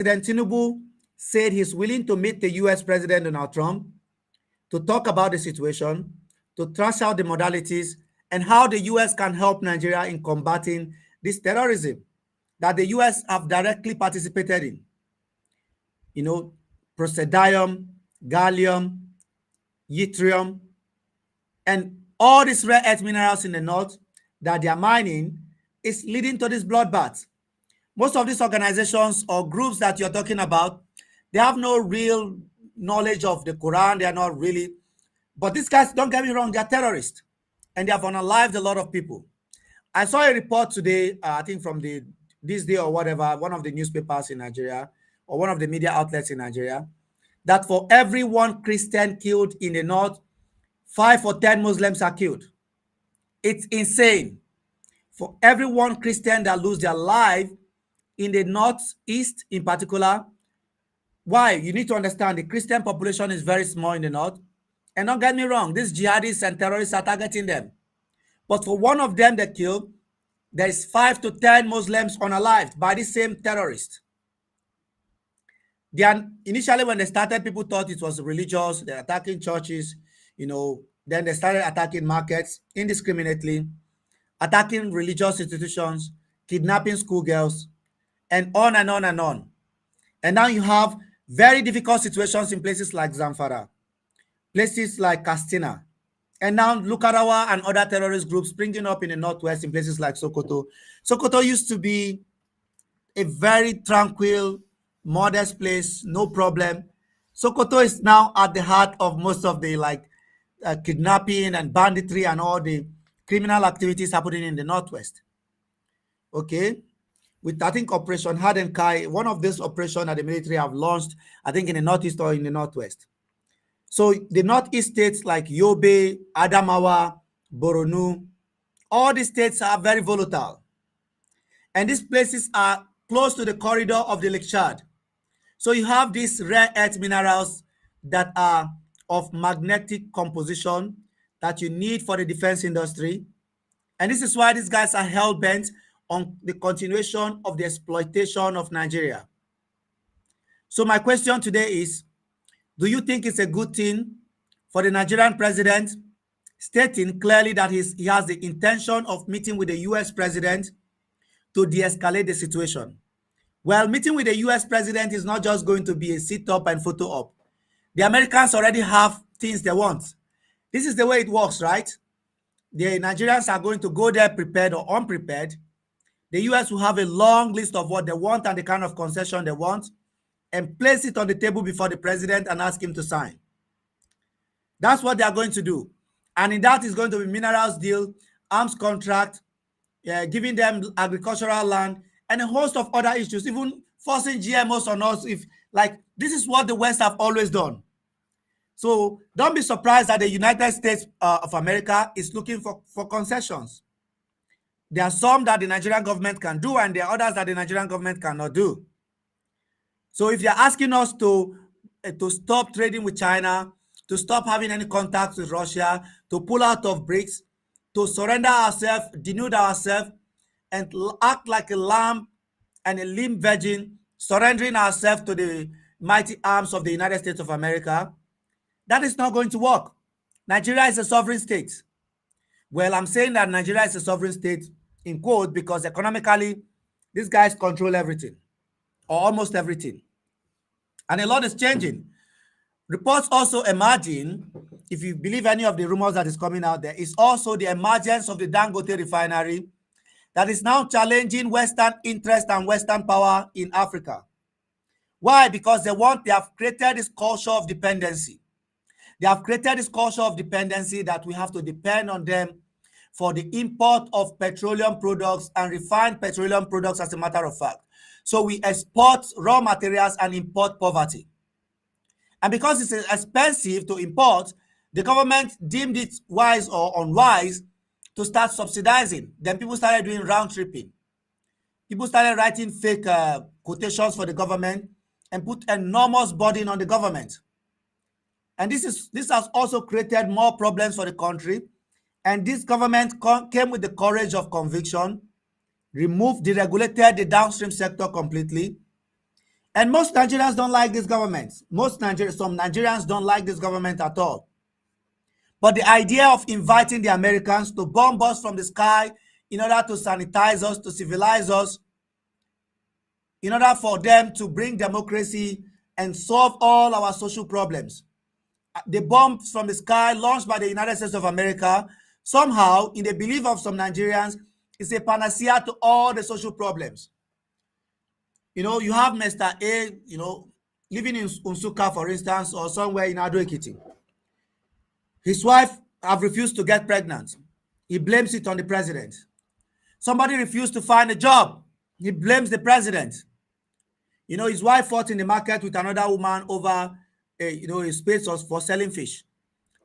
President Tinubu said he's willing to meet the US President Donald Trump to talk about the situation, to thrash out the modalities, and how the US can help Nigeria in combating this terrorism that the US have directly participated in. You know, prosodium, gallium, yttrium, and all these rare earth minerals in the north that they are mining is leading to this bloodbath. Most of these organizations or groups that you're talking about, they have no real knowledge of the Quran. They are not really, but these guys, don't get me wrong, they're terrorists and they have unalived a lot of people. I saw a report today, I think from the this day or whatever, one of the newspapers in Nigeria or one of the media outlets in Nigeria, that for every one Christian killed in the north, 5 or 10 Muslims are killed. It's insane. For every one Christian that lose their life in the northeast in particular, why? You need to understand the Christian population is very small in the north. And don't get me wrong, these jihadists and terrorists are targeting them. But for one of them they killed, there is 5 to 10 Muslims unalived by the same terrorist. Initially, when they started, people thought it was religious. They're attacking churches, Then they started attacking markets indiscriminately, attacking religious institutions, kidnapping schoolgirls, and on and on and on. And now you have very difficult situations in places like Zamfara, places like Katsina, and now Lukarawa and other terrorist groups springing up in the northwest in places like Sokoto. Sokoto used to be a very tranquil, modest place, no problem. Sokoto is now at the heart of most of the kidnapping and banditry and all the criminal activities happening in the northwest. Okay, with I think Operation Hardenkai, one of these operations that the military have launched, I think in the northeast or in the northwest. So the northeast states like Yobe, Adamawa, Boronu, all these states are very volatile. And these places are close to the corridor of the Lake Chad. So you have these rare earth minerals that are of magnetic composition that you need for the defense industry. And this is why these guys are hell-bent on the continuation of the exploitation of Nigeria. So my question today is, do you think it's a good thing for the Nigerian president stating clearly that he has the intention of meeting with the US president to de-escalate the situation? Well, meeting with the US president is not just going to be a sit-up and photo-op. The Americans already have things they want. This is the way it works, right? The Nigerians are going to go there prepared or unprepared. The US will have a long list of what they want and the kind of concession they want and place it on the table before the president and ask him to sign. That's what they are going to do. And in that is going to be minerals deal, arms contract, giving them agricultural land, and a host of other issues, even forcing GMOs on us. This is what the West have always done. So don't be surprised that the United States of America is looking for concessions. There are some that the Nigerian government can do, and there are others that the Nigerian government cannot do. So if you're asking us to stop trading with China, to stop having any contacts with Russia, to pull out of BRICS, to surrender ourselves, denude ourselves, and act like a lamb and a limb virgin, surrendering ourselves to the mighty arms of the United States of America, that is not going to work. Nigeria is a sovereign state. Well, I'm saying that Nigeria is a sovereign state in quote because economically, these guys control everything or almost everything. And a lot is changing. Reports also emerging, if you believe any of the rumors that is coming out, there is also the emergence of the Dangote refinery that is now challenging Western interest and Western power in Africa. Why? Because they have created this culture of dependency. They have created this culture of dependency that we have to depend on them for the import of petroleum products and refined petroleum products, as a matter of fact. So we export raw materials and import poverty. And because it's expensive to import, the government deemed it wise or unwise to start subsidizing. Then people started doing round tripping. People started writing fake quotations for the government and put enormous burden on the government. And this has also created more problems for the country. And this government came with the courage of conviction, deregulated the downstream sector completely, And most Nigerians don't like this government. Some Nigerians don't like this government at all. But the idea of inviting the Americans to bomb us from the sky in order to sanitize us, to civilize us, in order for them to bring democracy and solve all our social problems. The bombs from the sky launched by the United States of America, somehow, in the belief of some Nigerians, is a panacea to all the social problems. You have Mr. A, living in Unsuka, for instance, or somewhere in Ado Ekiti. His wife have refused to get pregnant. He blames it on the president. Somebody refused to find a job. He blames the president. His wife fought in the market with another woman over, a space for selling fish.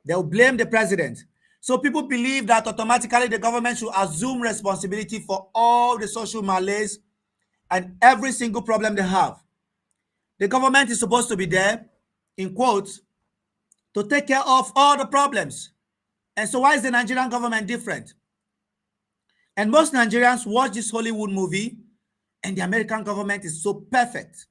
They'll blame the president. So people believe that automatically the government should assume responsibility for all the social malaise and every single problem they have. The government is supposed to be there, in quotes, to take care of all the problems. And so why is the Nigerian government different? And most Nigerians watch this Hollywood movie, and the American government is so perfect.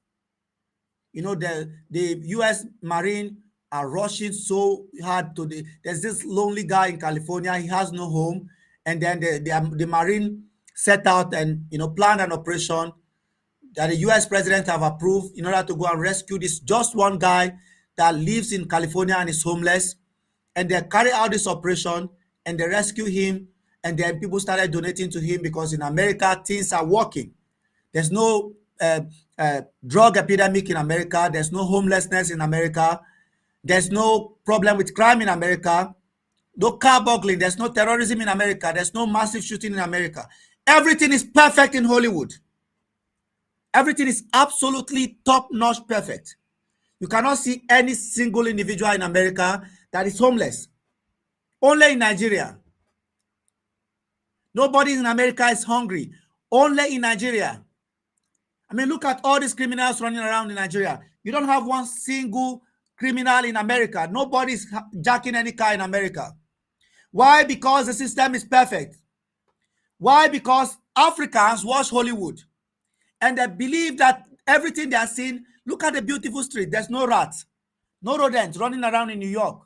The U.S. Marine are rushing so hard there's this lonely guy in California. He has no home. And then the Marine set out and, planned an operation that the U.S. president have approved in order to go and rescue this just one guy that lives in California and is homeless. And they carry out this operation and they rescue him. And then people started donating to him because in America, things are working. There's no drug epidemic in America. There's no homelessness in America. There's no problem with crime in America. No car burgling. There's no terrorism in America. There's no massive shooting in America. Everything is perfect in Hollywood. Everything is absolutely top-notch perfect. You cannot see any single individual in America that is homeless. Only in Nigeria. Nobody in America is hungry. Only in Nigeria. I mean, look at all these criminals running around in Nigeria. You don't have one single criminal in America. Nobody's jacking any car in America. Why? Because the system is perfect. Why? Because Africans watch Hollywood and they believe that everything they are seeing, look at the beautiful street. There's no rats, no rodents running around in New York.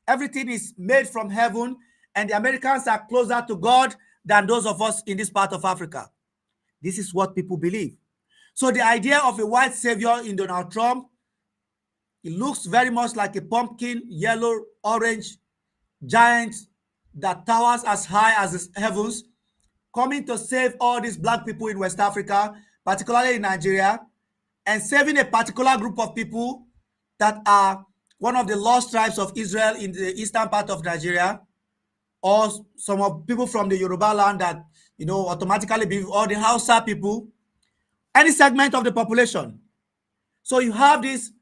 Everything is made from heaven, and the Americans are closer to God than those of us in this part of Africa. This is what people believe. So the idea of a white savior in Donald Trump, it looks very much like a pumpkin, yellow, orange, giant that towers as high as the heavens, coming to save all these black people in West Africa, particularly in Nigeria, and saving a particular group of people that are one of the lost tribes of Israel in the eastern part of Nigeria, or some of people from the Yoruba land that, automatically be all the Hausa people, any segment of the population. So you have this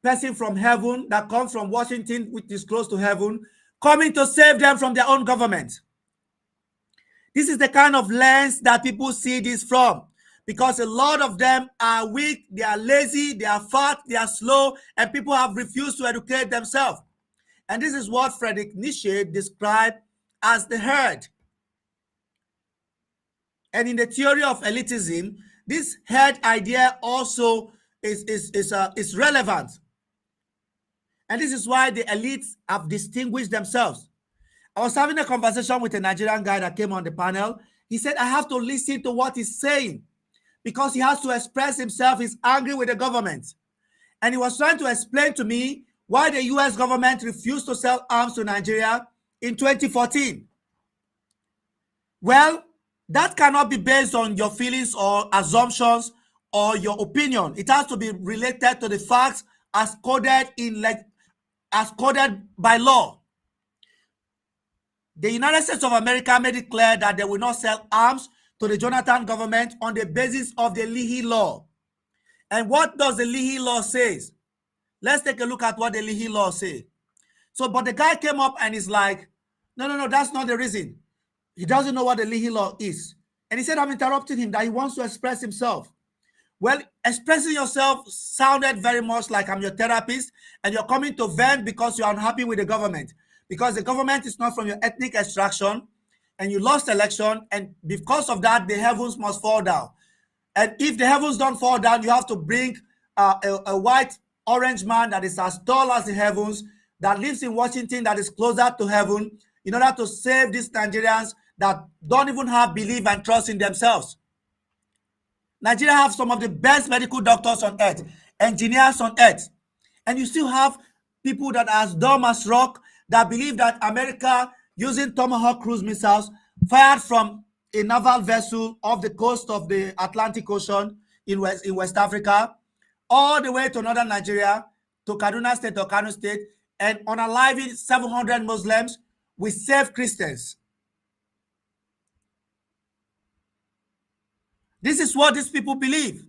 person from heaven that comes from Washington, which is close to heaven, coming to save them from their own government. This is the kind of lens that people see this from, because a lot of them are weak, they are lazy, they are fat, they are slow, and people have refused to educate themselves. And this is what Friedrich Nietzsche described as the herd. And in the theory of elitism, this herd idea also is relevant. And this is why the elites have distinguished themselves. I was having a conversation with a Nigerian guy that came on the panel. He said, I have to listen to what he's saying because he has to express himself. He's angry with the government. And he was trying to explain to me why the US government refused to sell arms to Nigeria in 2014. Well, that cannot be based on your feelings or assumptions or your opinion. It has to be related to the facts as coded by law. The United States of America made it clear that they will not sell arms to the Jonathan government on the basis of the Leahy Law. And what does the Leahy Law say? Let's take a look at what the Leahy Law says. So, but the guy came up and he's like, no, that's not the reason. He doesn't know what the Leahy Law is. And he said, I'm interrupting him, that he wants to express himself. Well, expressing yourself sounded very much like I'm your therapist and you're coming to vent because you're unhappy with the government. Because the government is not from your ethnic extraction and you lost election, and because of that, the heavens must fall down. And if the heavens don't fall down, you have to bring a white orange man that is as tall as the heavens, that lives in Washington, that is closer to heaven, in order to save these Nigerians that don't even have belief and trust in themselves. Nigeria have some of the best medical doctors on earth, engineers on earth, and you still have people that are as dumb as rock that believe that America using Tomahawk cruise missiles fired from a naval vessel off the coast of the Atlantic Ocean in West Africa, all the way to northern Nigeria, to Kaduna State or Kano State, and unaliving 700 Muslims, we save Christians. This is what these people believe.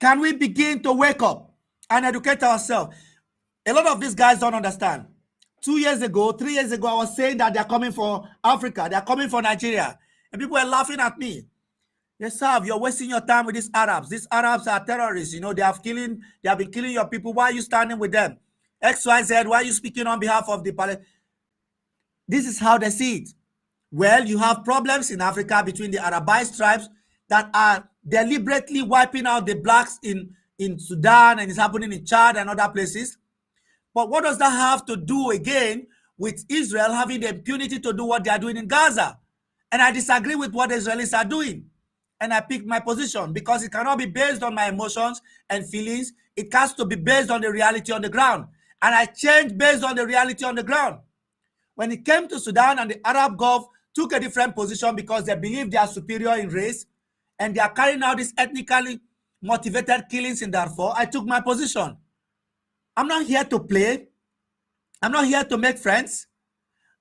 Can we begin to wake up and educate ourselves? A lot of these guys don't understand. 2 years ago, 3 years ago, I was saying that they're coming for Africa, they're coming for Nigeria. And people were laughing at me. Yes, sir, you're wasting your time with these Arabs. These Arabs are terrorists. You know, they have been killing your people. Why are you standing with them? XYZ, why are you speaking on behalf of the Palestinians? This is how they see it. Well, you have problems in Africa between the Arabized tribes that are deliberately wiping out the blacks in Sudan, and it's happening in Chad and other places. But what does that have to do again with Israel having the impunity to do what they are doing in Gaza? And I disagree with what the Israelis are doing. And I picked my position because it cannot be based on my emotions and feelings. It has to be based on the reality on the ground. And I changed based on the reality on the ground. When it came to Sudan and the Arab Gulf took a different position because they believe they are superior in race and they are carrying out these ethnically motivated killings in Darfur, I took my position. I'm not here to play. I'm not here to make friends.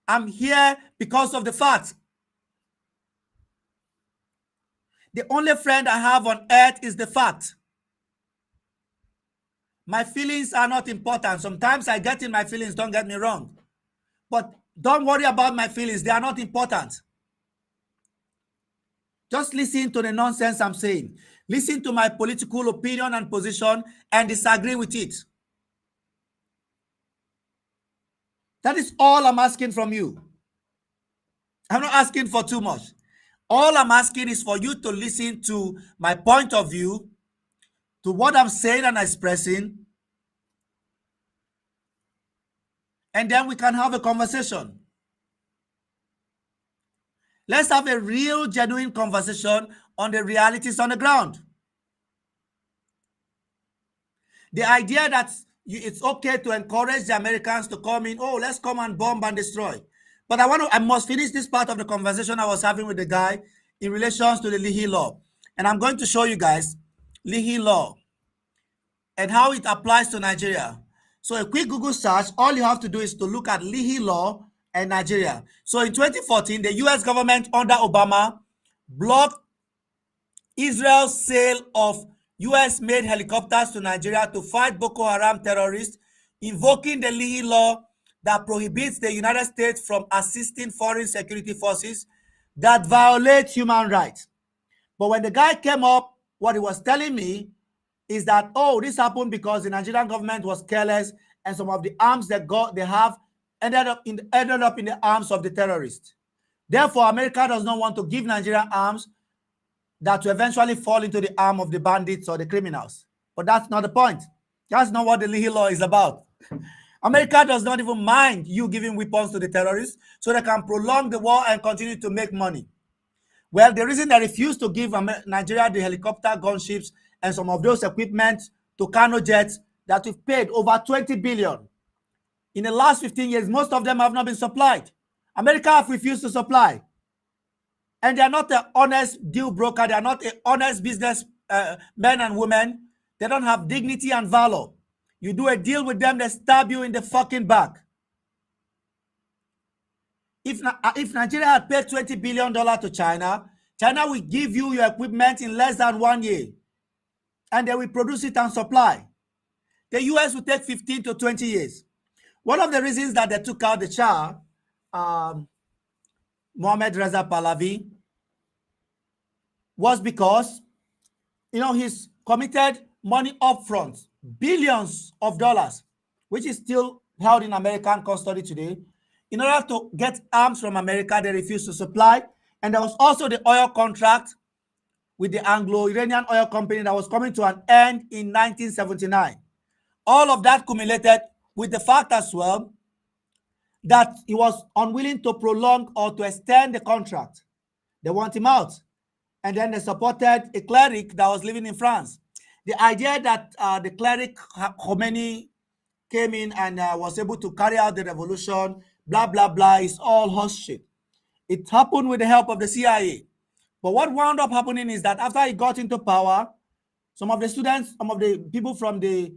I'm here because of the facts. The only friend I have on earth is the fact. My feelings are not important. Sometimes I get in my feelings, don't get me wrong. But don't worry about my feelings. They are not important. Just listen to the nonsense I'm saying. Listen to my political opinion and position and disagree with it. That is all I'm asking from you. I'm not asking for too much. All I'm asking is for you to listen to my point of view, to what I'm saying and expressing, and then we can have a conversation. Let's have a real, genuine conversation on the realities on the ground. The idea that it's okay to encourage the Americans to come in, oh, let's come and bomb and destroy. But I must finish this part of the conversation I was having with the guy in relations to the Leahy Law. And I'm going to show you guys Leahy Law and how it applies to Nigeria. So a quick Google search, all you have to do is to look at Leahy Law and Nigeria. So in 2014, the US government under Obama blocked Israel's sale of US-made helicopters to Nigeria to fight Boko Haram terrorists, invoking the Leahy Law that prohibits the United States from assisting foreign security forces that violate human rights. But when the guy came up, what he was telling me is that, oh, this happened because the Nigerian government was careless and some of the arms they have ended up in the arms of the terrorists. Therefore, America does not want to give Nigeria arms that will eventually fall into the arm of the bandits or the criminals. But that's not the point. That's not what the Leahy Law is about. America does not even mind you giving weapons to the terrorists so they can prolong the war and continue to make money. Well, the reason they refuse to give Nigeria the helicopter, gunships, and some of those equipment to Kano jets that we've paid over 20 billion. In the last 15 years, most of them have not been supplied. America have refused to supply. And they are not an honest deal broker. They are not an honest business men and women. They don't have dignity and valor. You do a deal with them, they stab you in the fucking back. If Nigeria had paid $20 billion to China, China will give you your equipment in less than 1 year. And they will produce it and supply. The US will take 15 to 20 years. One of the reasons that they took out the Shah, Mohammed Reza Pahlavi, was because, you know, he's committed money upfront, billions of dollars, which is still held in American custody today. In order to get arms from America, they refused to supply. And there was also the oil contract with the Anglo-Iranian Oil Company that was coming to an end in 1979. All of that culminated with the fact as well that he was unwilling to prolong or to extend the contract. They want him out. And then they supported a cleric that was living in France. The idea that the cleric Khomeini came in and was able to carry out the revolution, blah, blah, blah, is all horseshit. It happened with the help of the CIA. But what wound up happening is that after he got into power, some of the students, some of the people from the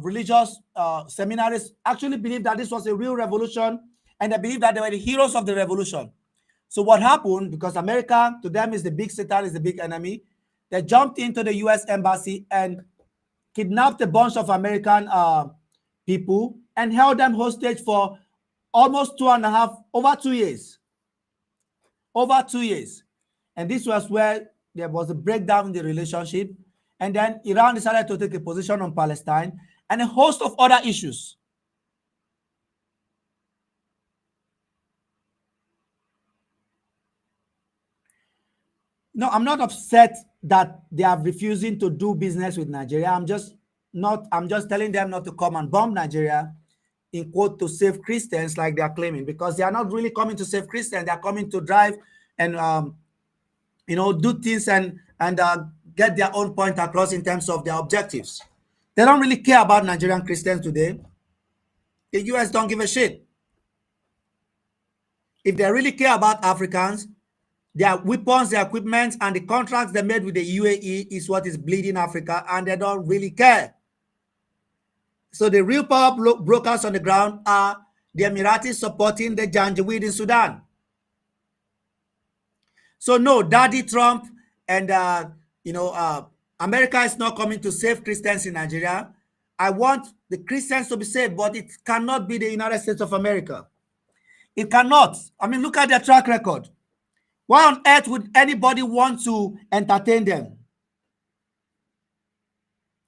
religious seminaries actually believed that this was a real revolution, and they believed that they were the heroes of the revolution. So what happened, because America to them is the big Satan, is the big enemy, they jumped into the US embassy and kidnapped a bunch of American people and held them hostage for almost 2.5, over 2 years. Over 2 years. And this was where there was a breakdown in the relationship. And then Iran decided to take a position on Palestine and a host of other issues. No, I'm not upset that they are refusing to do business with Nigeria. I'm just telling them not to come and bomb Nigeria, in quote, to save Christians like they are claiming, because they are not really coming to save Christians. They are coming to drive and do things and get their own point across in terms of their objectives. They don't really care about Nigerian Christians today. The US don't give a shit. If they really care about Africans, their weapons, their equipment, and the contracts they made with the UAE is what is bleeding Africa, and they don't really care. So the real power brokers on the ground are the Emiratis supporting the Janjaweed in Sudan. So no, Daddy Trump and America is not coming to save Christians in Nigeria. I want the Christians to be saved, but it cannot be the United States of America. It cannot. I mean, look at their track record. Why on earth would anybody want to entertain them?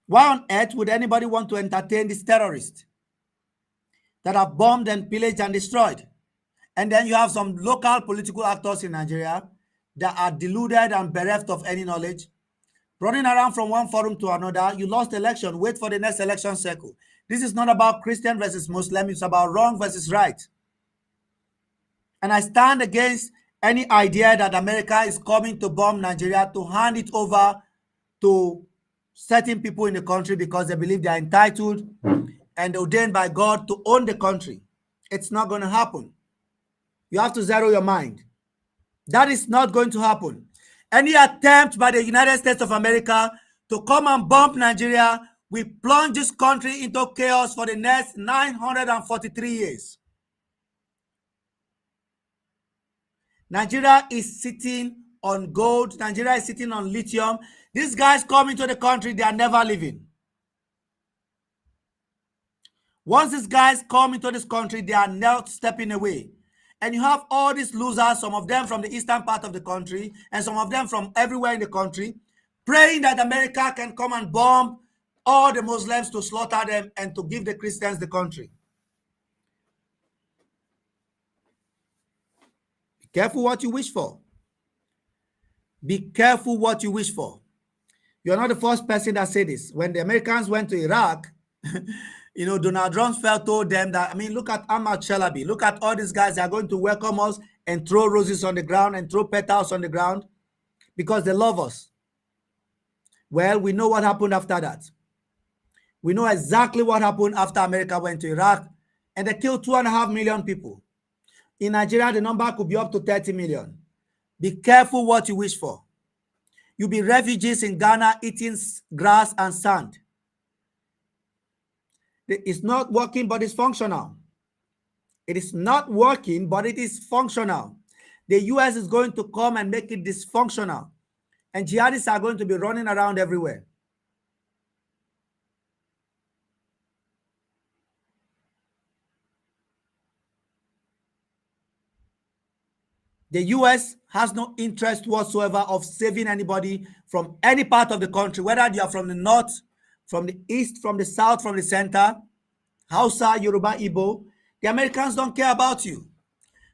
Why on earth would anybody want to entertain these terrorists that have bombed and pillaged and destroyed? And then you have some local political actors in Nigeria that are deluded and bereft of any knowledge, running around from one forum to another. You lost election, wait for the next election cycle. This is not about Christian versus Muslim, it's about wrong versus right. And I stand against any idea that America is coming to bomb Nigeria to hand it over to certain people in the country because they believe they are entitled and ordained by God to own the country. It's not going to happen. You have to zero your mind. That is not going to happen. Any attempt by the United States of America to come and bomb Nigeria will plunge this country into chaos for the next 943 years. Nigeria is sitting on gold. Nigeria is sitting on lithium. These guys come into the country, they are never leaving. Once these guys come into this country, they are not stepping away. And you have all these losers, some of them from the eastern part of the country, and some of them from everywhere in the country, praying that America can come and bomb all the Muslims to slaughter them and to give the Christians the country. Be careful what you wish for. Be careful what you wish for. You're not the first person that said this. When the Americans went to Iraq, Donald Rumsfeld told them that, look at Ahmad Shalabi. Look at all these guys. They are going to welcome us and throw roses on the ground and throw petals on the ground because they love us. Well, we know what happened after that. We know exactly what happened after America went to Iraq and they killed 2.5 million people. In Nigeria, the number could be up to 30 million. Be careful what you wish for. You'll be refugees in Ghana eating grass and sand. It's not working, but it's functional. It is not working, but it is functional. The US is going to come and make it dysfunctional. And jihadists are going to be running around everywhere. The US has no interest whatsoever of saving anybody from any part of the country, whether you are from the north, from the east, from the south, from the center, Hausa, Yoruba, Igbo. The Americans don't care about you.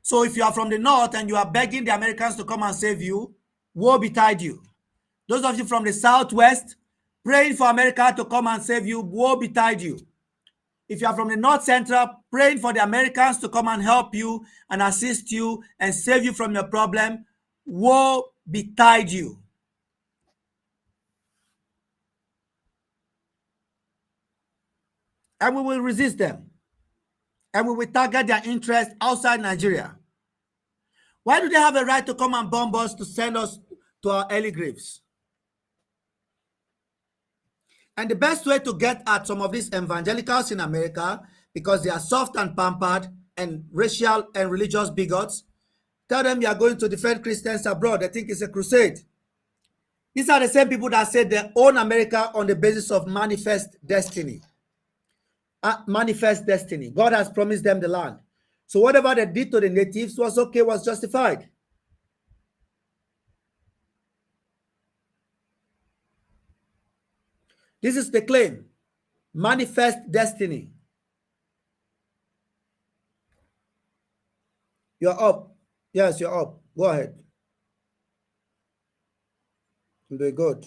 So if you are from the north and you are begging the Americans to come and save you, woe betide you. Those of you from the Southwest, praying for America to come and save you, woe betide you. If you are from the North Central, praying for the Americans to come and help you and assist you and save you from your problem, woe betide you. And we will resist them. And we will target their interests outside Nigeria. Why do they have a right to come and bomb us to send us to our early graves? And the best way to get at some of these evangelicals in America, because they are soft and pampered and racial and religious bigots, tell them you are going to defend Christians abroad. They think it's a crusade. These are the same people that said they own America on the basis of manifest destiny. Manifest destiny. God has promised them the land. So whatever they did to the natives was okay, was justified. This is the claim. Manifest destiny. You're up. Yes, you're up. Go ahead. Very good.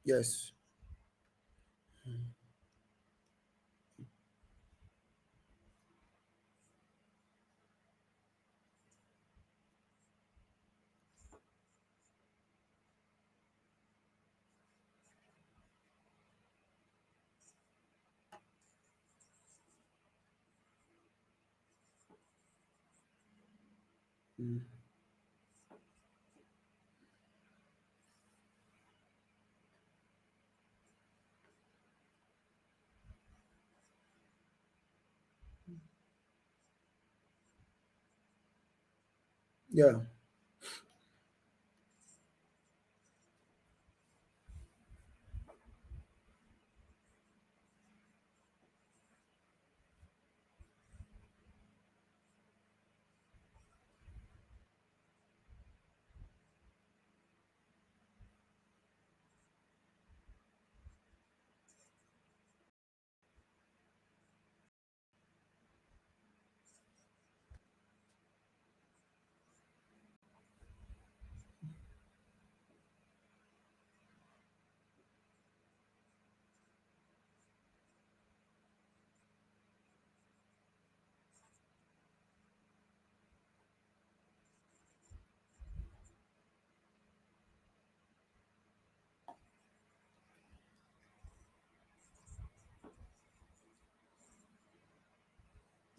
Yes. Yeah.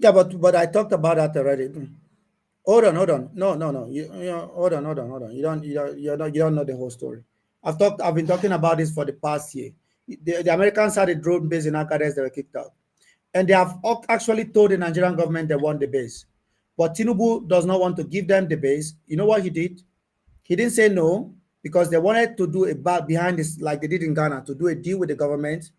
Yeah, but I talked about that already. Hold on, hold on. No, no, no. Hold on, hold on, hold on. You don't know the whole story. I've been talking about this for the past year. The Americans had a drone base in Agadez. They were kicked out. And they have actually told the Nigerian government they want the base. But Tinubu does not want to give them the base. You know what he did? He didn't say no because they wanted to do a back behind this, like they did in Ghana, to do a deal with the government,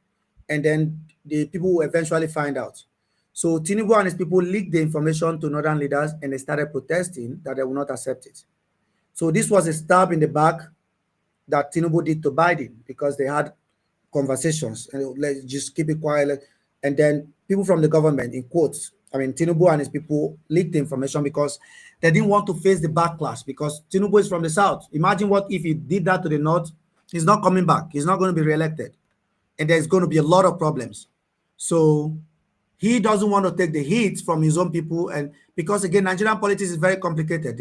and then the people will eventually find out. So Tinubu and his people leaked the information to northern leaders, and they started protesting that they will not accept it. So this was a stab in the back that Tinubu did to Biden because they had conversations and let's just keep it quiet. And then people from the government, in quotes, I mean, Tinubu and his people leaked the information because they didn't want to face the backlash because Tinubu is from the south. Imagine what if he did that to the north. He's not coming back. He's not going to be reelected. And there's going to be a lot of problems. So he doesn't want to take the heat from his own people. And because again, Nigerian politics is very complicated.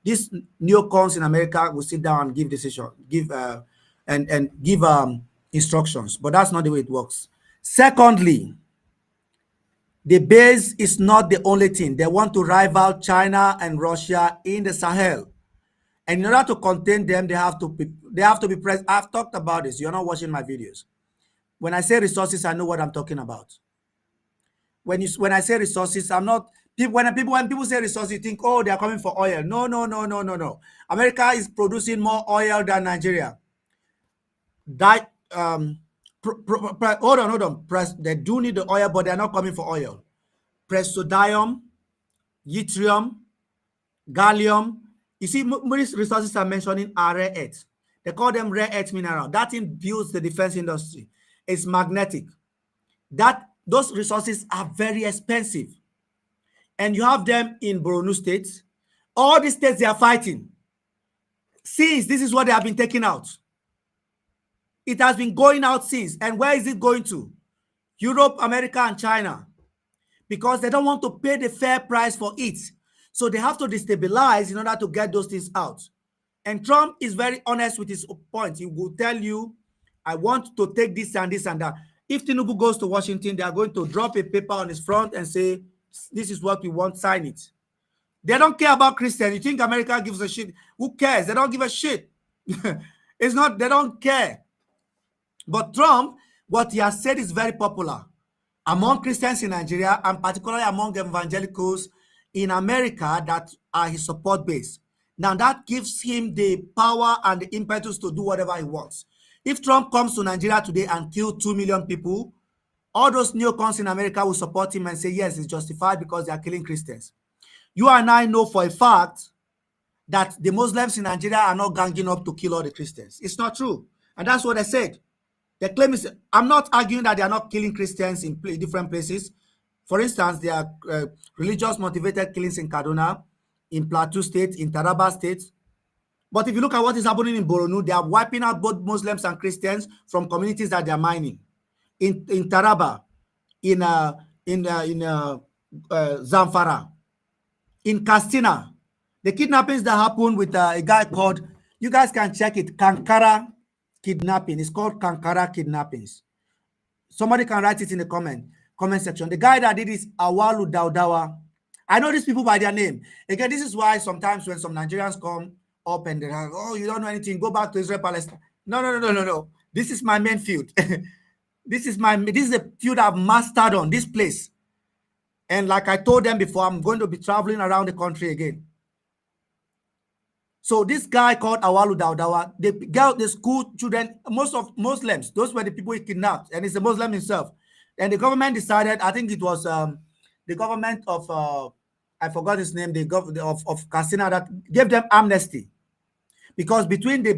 These neocons in America will sit down and give decision, and give instructions, but that's not the way it works. Secondly, the base is not the only thing. They want to rival China and Russia in the Sahel. And in order to contain them, they have to be present. I've talked about this. You're not watching my videos. When I say resources, I know what I'm talking about. When I say resources, I'm not people when people say resources, you think, oh, they are coming for oil. No, no, no, no, no, no. America is producing more oil than Nigeria. That hold on. They do need the oil, but they're not coming for oil. Presodium, yttrium, gallium. You see, most resources I'm mentioning are rare earths. They call them rare earth mineral. That thing builds the defense industry. It's magnetic. Those resources are very expensive. And you have them in Borno State, All these states they are fighting. Since this is what they have been taking out. It has been going out since. And where is it going to? Europe, America, and China. Because they don't want to pay the fair price for it. So they have to destabilize in order to get those things out. And Trump is very honest with his point. He will tell you, I want to take this and this and that. If Tinubu goes to Washington, they are going to drop a paper on his front and say, this is what we want, sign it. They don't care about Christians. You think America gives a shit? Who cares? They don't give a shit. It's not, they don't care. But Trump, what he has said is very popular among Christians in Nigeria and particularly among evangelicals in America that are his support base. Now that gives him the power and the impetus to do whatever he wants. If Trump comes to Nigeria today and kills 2 million people, all those neocons in America will support him and say, yes, it's justified because they are killing Christians. You and I know for a fact that the Muslims in Nigeria are not ganging up to kill all the Christians. It's not true. And that's what I said. The claim is, I'm not arguing that they are not killing Christians in different places. For instance, there are religious motivated killings in Kaduna, in Plateau State, in Taraba State. But if you look at what is happening in Borno, they are wiping out both Muslims and Christians from communities that they are mining. In Taraba, in Zamfara, in Kastina, the kidnappings that happened with a guy called, you guys can check it, Kankara kidnapping. It's called Kankara kidnappings. Somebody can write it in the comment section. The guy that did this, Awalu Daudawa. I know these people by their name. Again, this is why sometimes when some Nigerians come up and they're like, oh, you don't know anything, go back to Israel, Palestine. No. This is my main field. This is the field I've mastered on, this place. And like I told them before, I'm going to be traveling around the country again. So this guy called Awalu Daudawa, the school children, most of Muslims, those were the people he kidnapped, and he's a Muslim himself. And the government decided, I think it was the government of, I forgot his name, the government of Kastina, that gave them amnesty. Because between the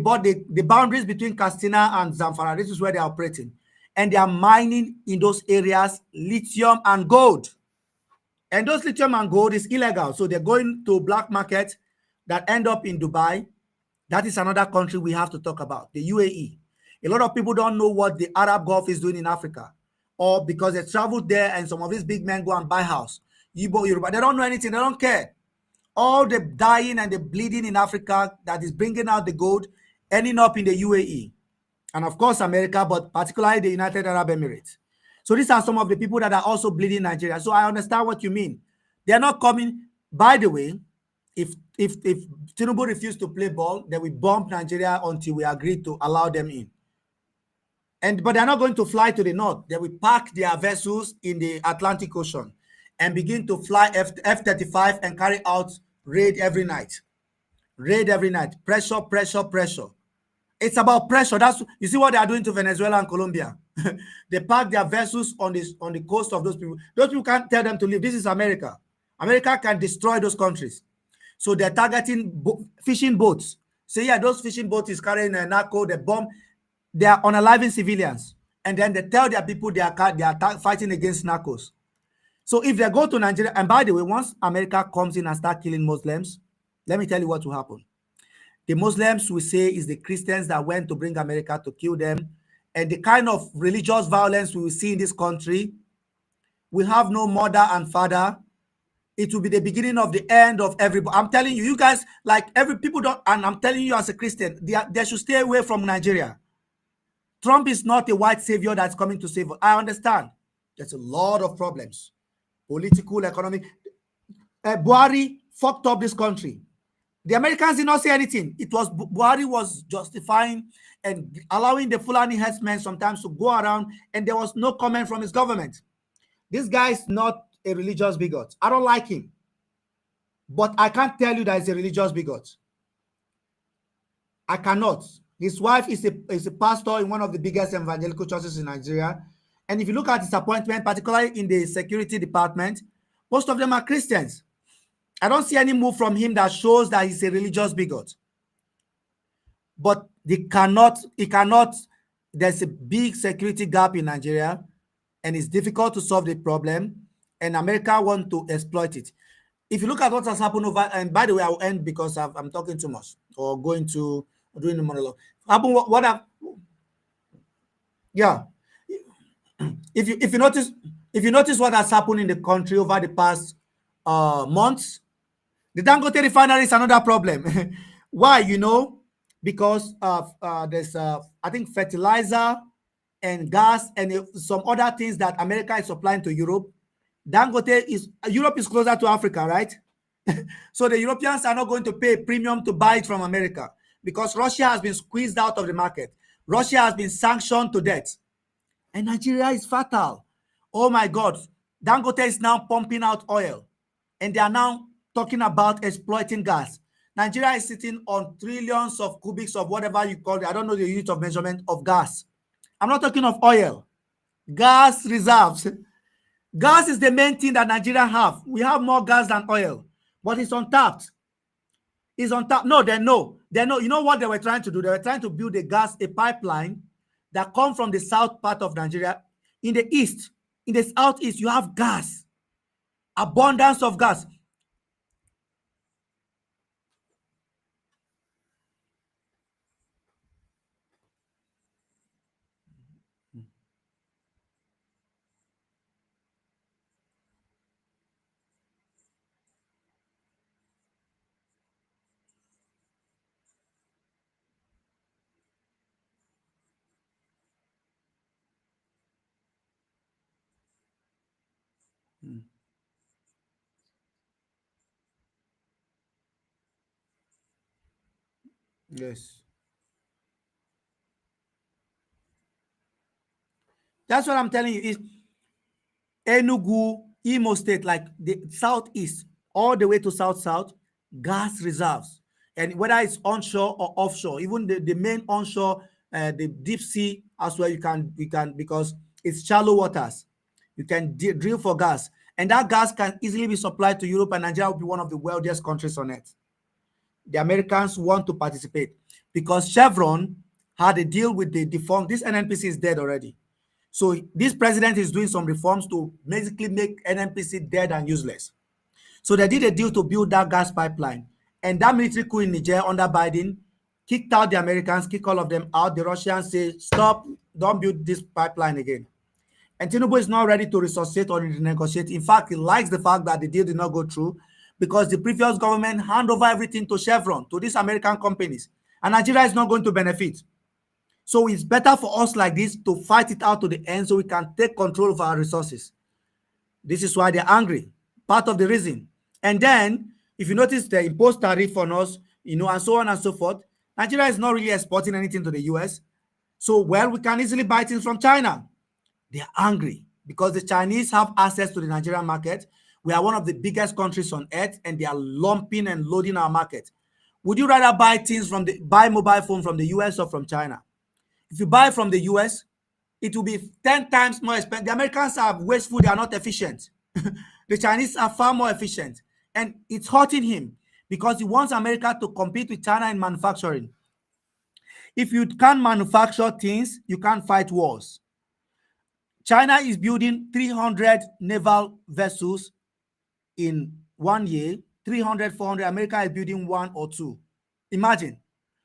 boundaries between Kastina and Zamfara, this is where they're operating. And they are mining in those areas lithium and gold. And those lithium and gold is illegal. So they're going to black market that end up in Dubai. That is another country we have to talk about, the UAE. A lot of people don't know what the Arab Gulf is doing in Africa, or because they traveled there and some of these big men go and buy house. Igbo, Yoruba, they don't know anything. They don't care. All the dying and the bleeding in Africa that is bringing out the gold ending up in the UAE. And of course, America, but particularly the United Arab Emirates. So these are some of the people that are also bleeding Nigeria. So I understand what you mean. They're not coming. By the way, if Tinubu refused to play ball, then we bomb Nigeria until we agree to allow them in. But they're not going to fly to the north. They will park their vessels in the Atlantic Ocean and begin to fly F-35 and carry out raid every night. Raid every night. Pressure. It's about pressure. You see what they are doing to Venezuela and Colombia. They park their vessels on the coast of those people. Those people can't tell them to leave. This is America. America can destroy those countries. So they're targeting fishing boats. So yeah, those fishing boats is carrying a narco, the bomb. They are unaliving civilians. And then they tell their people they are fighting against narcos. So if they go to Nigeria, and by the way, once America comes in and start killing Muslims, let me tell you what will happen. The Muslims will say is the Christians that went to bring America to kill them. And the kind of religious violence we will see in this country will have no mother and father. It will be the beginning of the end of everybody. I'm telling you, you guys, like people don't, and I'm telling you as a Christian, they should stay away from Nigeria. Trump is not a white savior that's coming to save us. I understand. There's a lot of problems. Political, economic. Buhari fucked up this country. The Americans did not say anything. It was Buhari was justifying and allowing the Fulani herdsmen sometimes to go around, and there was no comment from his government. This guy is not a religious bigot. I don't like him. But I can't tell you that he's a religious bigot. I cannot. His wife is a pastor in one of the biggest evangelical churches in Nigeria. And if you look at his appointment, particularly in the security department, most of them are Christians. I don't see any move from him that shows that he's a religious bigot. But he cannot, there's a big security gap in Nigeria, and it's difficult to solve the problem, and America wants to exploit it. if you look at what has happened over, and by the way, I'll end because I'm talking too much or going to doing the monologue. Happen what I've, yeah. If you notice, if you notice what has happened in the country over the past months, the Dangote refinery is another problem. Why? Because of there's I think fertilizer and gas and some other things that America is supplying to Europe. Dangote is Europe is closer to Africa, right? So the Europeans are not going to pay a premium to buy it from America because Russia has been squeezed out of the market. Russia has been sanctioned to death. And Nigeria is fatal. Oh my God. Dangote is now pumping out oil. And they are now talking about exploiting gas. Nigeria is sitting on trillions of cubics of whatever you call it. I don't know the unit of measurement of gas. I'm not talking of oil. Gas reserves. Gas is the main thing that Nigeria have. We have more gas than oil, but it's untapped. It's untapped. No, they know. They know. You know what they were trying to do? They were trying to build a pipeline that come from the south part of Nigeria. In the east, in the southeast, you have gas, abundance of gas. Mm, yes, that's what I'm telling you. Is Enugu, Imo State, like the southeast, all the way to south, gas reserves. And whether it's onshore or offshore, even the main onshore, the deep sea as well, you can because it's shallow waters. You can drill for gas, and that gas can easily be supplied to Europe, and Nigeria will be one of the wealthiest countries on earth. The Americans want to participate because Chevron had a deal with the defunct. This NNPC is dead already. So this president is doing some reforms to basically make NNPC dead and useless. So they did a deal to build that gas pipeline. And that military coup in Niger under Biden kicked out the Americans, kicked all of them out. The Russians say, stop, don't build this pipeline again. And Tinubu is not ready to resuscitate or renegotiate. In fact, he likes the fact that the deal did not go through because the previous government hand over everything to Chevron, to these American companies. And Nigeria is not going to benefit. So it's better for us like this to fight it out to the end so we can take control of our resources. This is why they're angry. Part of the reason. And then, if you notice, the imposed tariff on us, and so on and so forth. Nigeria is not really exporting anything to the US. So, well, we can easily buy things from China. They are angry because the Chinese have access to the Nigerian market. We are one of the biggest countries on earth, and they are lumping and loading our market. Would you rather buy mobile phone from the US or from China? If you buy from the US, it will be 10 times more expensive. The Americans are wasteful, they are not efficient. The Chinese are far more efficient. And it's hurting him because he wants America to compete with China in manufacturing. If you can't manufacture things, you can't fight wars. China is building 300 naval vessels in 1 year, 300, 400. America is building one or two. Imagine.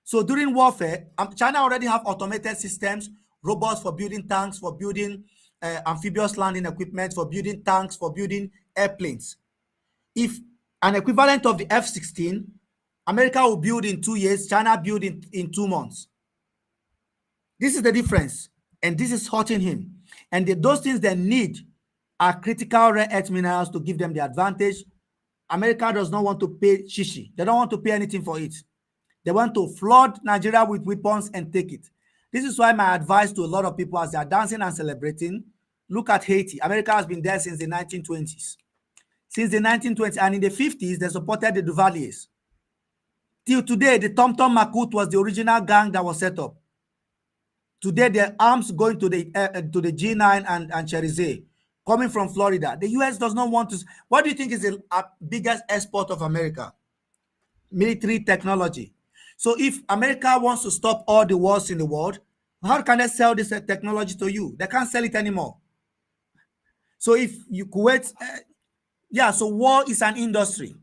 So during warfare, China already have automated systems, robots for building tanks, for building amphibious landing equipment, for building tanks, for building airplanes. If an equivalent of the F-16, America will build in 2 years, China build in 2 months. This is the difference, and this is hurting him. And those things they need are critical rare earth minerals to give them the advantage. America does not want to pay shishi. They don't want to pay anything for it. They want to flood Nigeria with weapons and take it. This is why my advice to a lot of people as they are dancing and celebrating, look at Haiti. America has been there since the 1920s. Since the 1920s, and in the 50s, they supported the Duvaliers. Till today, the Tom Tom Makut was the original gang that was set up. Today, their arms going to the G9 and Cherise, coming from Florida. The US does not want to. What do you think is the biggest export of America? Military technology. So if America wants to stop all the wars in the world, how can they sell this technology to you? They can't sell it anymore. So if you Kuwait, yeah, so war is an industry.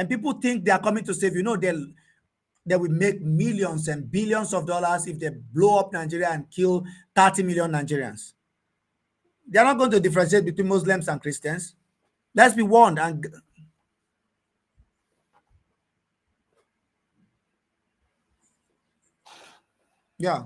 and people think they are coming to save you. No, they will make millions and billions of dollars if they blow up Nigeria and kill 30 million Nigerians. They are not going to differentiate between Muslims and Christians. Let's be warned. And yeah.